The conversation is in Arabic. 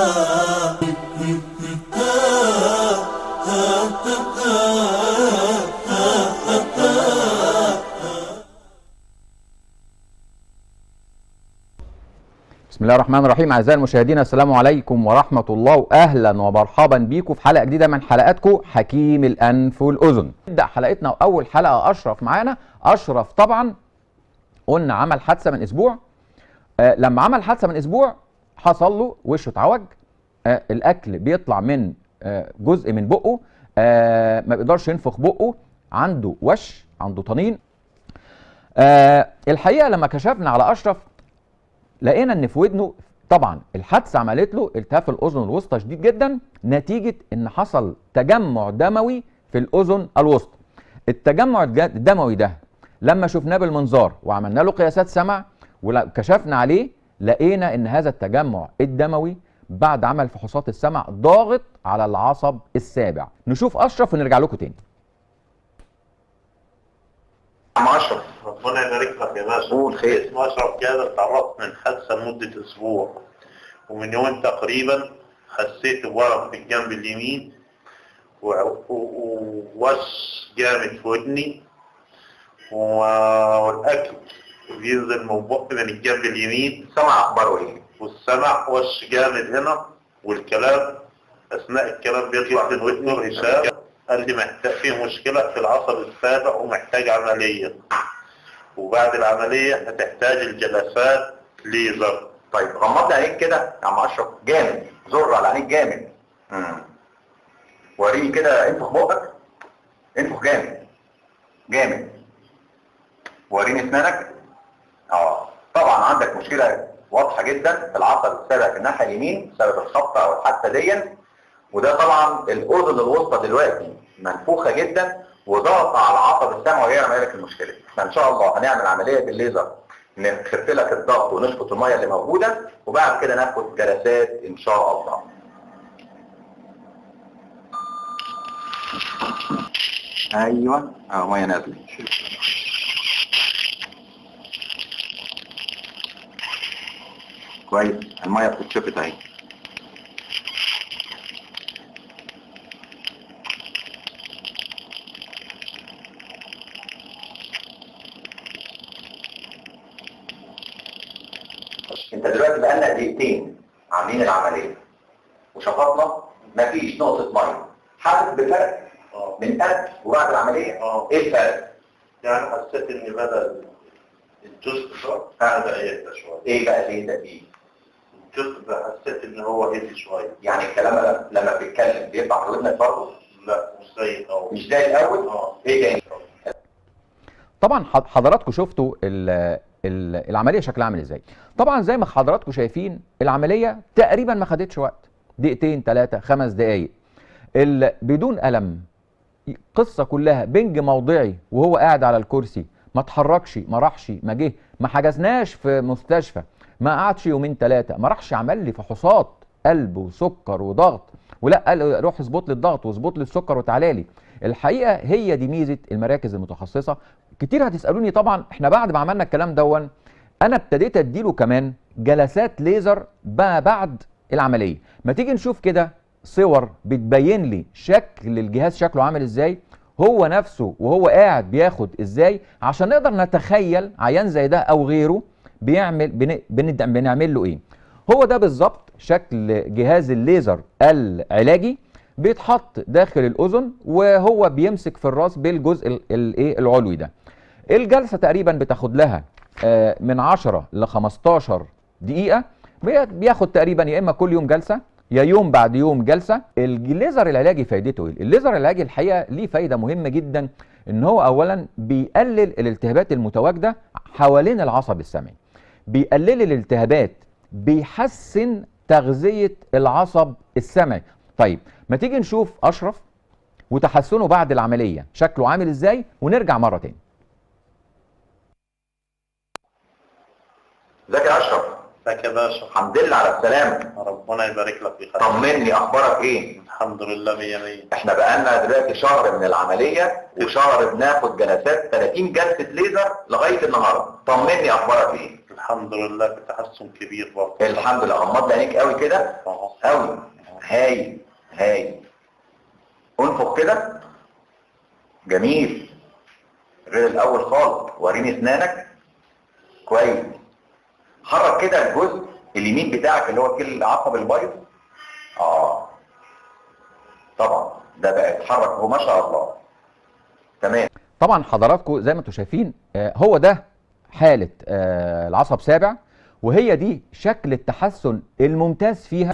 بسم الله الرحمن الرحيم. اعزائي المشاهدين، السلام عليكم ورحمه الله، واهلا ومرحبا بيكم في حلقه جديده من حلقاتكم حكيم الانف والاذن. نبدا حلقتنا واول حلقه اشرف معانا. اشرف طبعا قلنا عمل حادثه من اسبوع. لما عمل حادثه من اسبوع حصل له وشه اتعوج، الاكل بيطلع من جزء من بقه، ما بيقدرش ينفخ بقه، عنده وش، عنده طنين. الحقيقه لما كشفنا على اشرف لقينا ان في ودنه طبعا الحادثه عملت له التهاب الاذن الوسطى شديد جدا، نتيجه ان حصل تجمع دموي في الاذن الوسطى. التجمع الدموي ده لما شفناه بالمنظار وعملنا له قياسات سمع وكشفنا عليه لقينا ان هذا التجمع الدموي بعد عمل فحوصات السمع ضاغط على العصب السابع. نشوف اشرف ونرجع لكم تاني. عم اشرف، ربنا يبارك لك يا باشا. قول خير. اسمي اشرف كده، اتعرضت من حادثه لمده اسبوع، ومن يوم تقريبا حسيت بورم في الجنب اليمين ووش جامد في ودني، والاكل بينزل من بقي من الجنب اليمين. سمع اخباره ايه؟ والسمع وش جامد هنا، والكلام اثناء الكلام بيطلع من ودنه رشاق. قال لي محتاج فيه مشكلة في العصب السابع ومحتاج عملية، وبعد العملية هتحتاج الجلسات ليزر. طيب غمض عينيك كده يا عم اشرف جامد، زر على عينيك جامد. وريني كده، انفخ بقك، انفخ جامد جامد. وريني اسنانك. طبعا عندك مشكلة واضحة جدا في العصب السابع في الناحية اليمين بسبب الخبطة او الحادثة دي، وده طبعا الاذن الوسطى دلوقتي منفوخه جدا وضغط على العصب السمعي وهي عمليه لك المشكله دي. احنا ان شاء الله هنعمل عمليه بالليزر، نخف لك الضغط ونشفط الميه اللي موجوده، وبعد كده ناخد جلسات ان شاء الله. ايوه ميه نازله كويس، الميه بتتشفط اهي. انت دلوقتي بقالنا دقيقتين عاملين العمليه وشفطنا مفيش نقطه ميه، حاسس بفرق من قبل وبعد العمليه؟ ايه الفرق؟ يعني حسيت ان بدأ الجزء ده بدأ يهدى شويه. ايه بقى اللي يهدى فيه؟ الجزء ده حسيت ان هو هدي شويه. يعني الكلام لما بتتكلم بيطلع في ودنك برضه؟ لا مش زي الاول. مش زي الاول؟ ايه تاني؟ طبعا حضراتكم شفتوا العمليه شكلها عامل ازاي. طبعا زي ما حضراتكم شايفين العمليه تقريبا ما خدتش وقت، دقيقتين 3 5 دقائق بدون الم. قصه كلها بنج موضعي وهو قاعد على الكرسي، ما اتحركش، ما راحش، ما جه، ما حجزناش في مستشفى، ما قعدش يومين 3، ما راحش عمل لي فحوصات قلب وسكر وضغط، ولا قال روح اظبط لي الضغط واظبط لي السكر وتعالى لي. الحقيقه هي دي ميزه المراكز المتخصصه. كتير هتسالوني طبعا احنا بعد ما عملنا الكلام دون انا ابتديت اديله كمان جلسات ليزر بعد العمليه. ما تيجي نشوف كده صور بتبين لي شكل الجهاز شكله عامل ازاي، هو نفسه وهو قاعد بياخد ازاي، عشان نقدر نتخيل عيان زي ده او غيره بنعمل له ايه. هو ده بالظبط شكل جهاز الليزر العلاجي، بيتحط داخل الاذن وهو بيمسك في الراس بالجزء العلوي ده. الجلسه تقريبا بتاخد لها من 10 ل 15 دقيقه، بياخد تقريبا يا اما كل يوم جلسه يا يوم بعد يوم جلسه. الليزر العلاجي فايدته ايه؟ الليزر العلاجي الحقيقه ليه فايده مهمه جدا، ان هو اولا بيقلل الالتهابات المتواجده حوالين العصب السمعي، بيقلل الالتهابات، بيحسن تغذيه العصب السمعي. طيب ما تيجي نشوف اشرف وتحسنه بعد العمليه شكله عامل ازاي ونرجع مره تاني. ازيك يا اشرف؟ ازيك يا باشا؟ الحمد لله على السلامه. ربنا يبارك لك في خير. طمني، اخبارك ايه؟ الحمد لله 100 100. احنا بقالنا دلوقتي شهر من العمليه وشهر بناخد جلسات، 30 جلسه ليزر لغايه النهارده. طمني اخبارك ايه؟ الحمد لله في تحسن كبير برضه. الحمد لله. غمضت عينيك قوي كده. قوي. هايل هايل. انفخ كده. جميل. غير الاول خالص. وريني اسنانك. كويس. حرك كده الجزء اليمين بتاعك اللي هو العصب البيض. طبعا ده بقى اتحرك اهو ما شاء الله. تمام. طبعا حضراتكم زي ما انتم شايفين هو ده حالة العصب سابع، وهي دي شكل التحسن الممتاز فيها.